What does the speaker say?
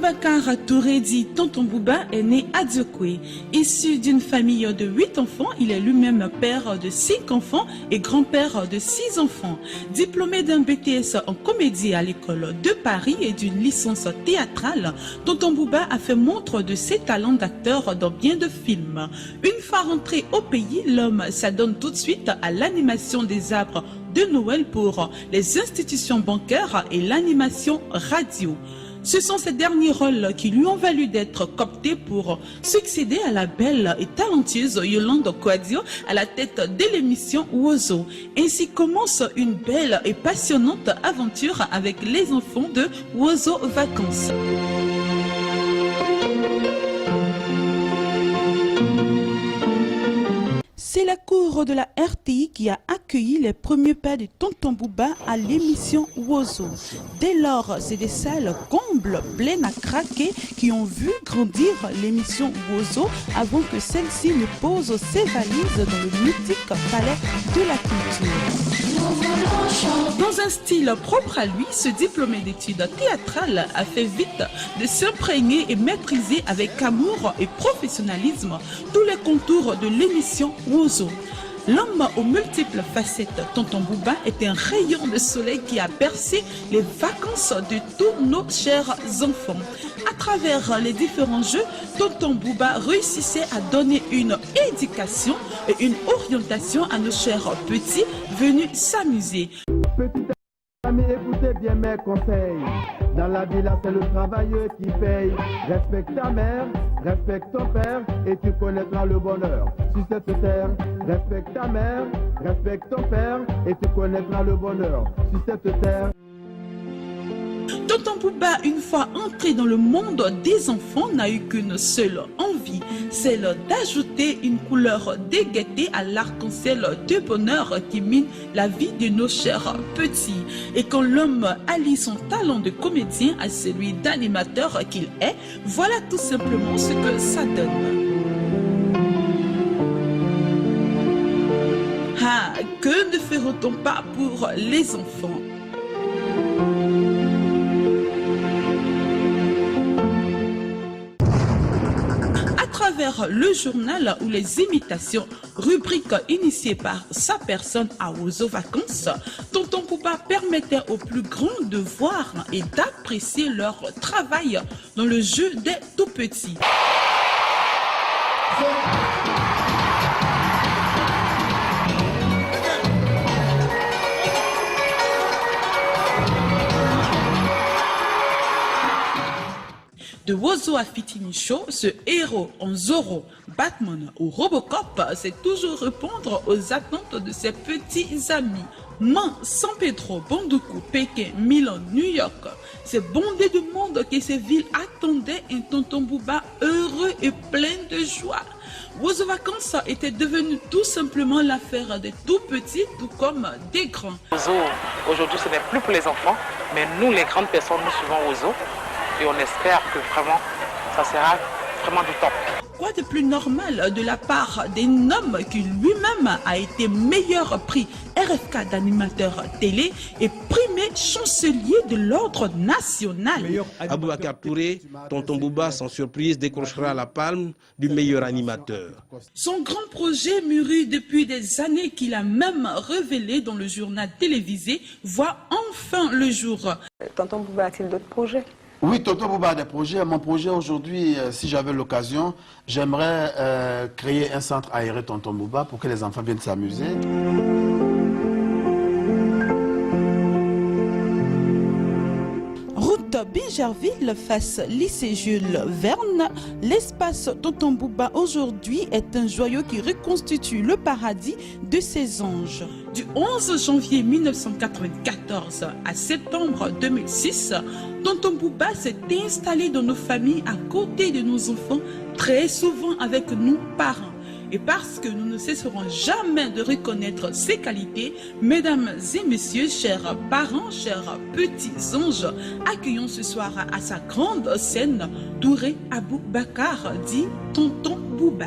Aboubakar Touré dit Tonton Bouba est né à Diokwe. Issu d'une famille de 8 enfants, il est lui-même père de 5 enfants et grand-père de 6 enfants. Diplômé d'un BTS en comédie à l'école de Paris et d'une licence théâtrale, Tonton Bouba a fait montre de ses talents d'acteur dans bien de films. Une fois rentré au pays, l'homme s'adonne tout de suite à l'animation des arbres de Noël pour les institutions bancaires et l'animation radio. Ce sont ces derniers rôles qui lui ont valu d'être coopté pour succéder à la belle et talentueuse Yolande Kouadio à la tête de l'émission Wozo. Ainsi commence une belle et passionnante aventure avec les enfants de Wozo Vacances. C'est la cour de la RTI qui a accueilli les premiers pas de Tonton Bouba à l'émission Wozo. Dès lors, c'est des salles combles, pleines à craquer, qui ont vu grandir l'émission Wozo avant que celle-ci ne pose ses valises dans le mythique palais de la culture. Dans un style propre à lui, ce diplômé d'études théâtrales a fait vite de s'imprégner et maîtriser avec amour et professionnalisme tous les contours de l'émission Wozo. L'homme aux multiples facettes, Tonton Bouba, est un rayon de soleil qui a bercé les vacances de tous nos chers enfants. À travers les différents jeux, Tonton Bouba réussissait à donner une éducation et une orientation à nos chers petits venus s'amuser. Petit ami, écoutez bien mes conseils. Dans la vie, là, c'est le travailleur qui paye. Respecte ta mère, respecte ton père, et tu connaîtras le bonheur. Sur cette terre, respecte ta mère, respecte ton père, et tu connaîtras le bonheur. Sur cette terre. Tonton Bouba, une fois entré dans le monde des enfants, n'a eu qu'une seule envie, celle d'ajouter une couleur de gaieté à l'arc-en-ciel de bonheur qui mine la vie de nos chers petits. Et quand l'homme allie son talent de comédien à celui d'animateur qu'il est, voilà tout simplement ce que ça donne. Ah, que ne ferait-on pas pour les enfants? À travers le journal ou les imitations, rubrique initiée par sa personne à Wozo Vacances, Tonton Bouba permettait aux plus grands de voir et d'apprécier leur travail dans le jeu des tout-petits. De Wozo à Fitini Show, ce héros en Zorro, Batman ou Robocop sait toujours répondre aux attentes de ses petits amis. Man, San Pedro, Bandoukou, Pékin, Milan, New York, c'est bondé de monde que ces villes attendaient un Tonton Bouba heureux et plein de joie. Wozo Vacances était devenu tout simplement l'affaire des tout petits, tout comme des grands. Wozo, aujourd'hui, ce n'est plus pour les enfants, mais nous, les grandes personnes, nous suivons Wozo. Et on espère que vraiment, ça sera vraiment du top. Quoi de plus normal de la part d'un homme qui lui-même a été meilleur prix RFK d'animateur télé et primé chancelier de l'ordre national. Aboubakar Touré, Tonton Bouba, sans surprise, décrochera la palme du meilleur animateur. Son grand projet mûri depuis des années qu'il a même révélé dans le journal télévisé voit enfin le jour. Tonton Bouba a-t-il d'autres projets? Oui, Tonton Bouba a des projets. Mon projet aujourd'hui, si j'avais l'occasion, j'aimerais créer un centre aéré Tonton Bouba pour que les enfants viennent s'amuser. Route Bingerville face lycée Jules Verne, l'espace Tonton Bouba aujourd'hui est un joyau qui reconstitue le paradis de ses anges. Du 11 janvier 1994 à septembre 2006, Tonton Bouba s'est installé dans nos familles à côté de nos enfants, très souvent avec nous parents. Et parce que nous ne cesserons jamais de reconnaître ses qualités, mesdames et messieurs, chers parents, chers petits anges, accueillons ce soir à sa grande scène Touré Aboubakar, dit Tonton Bouba.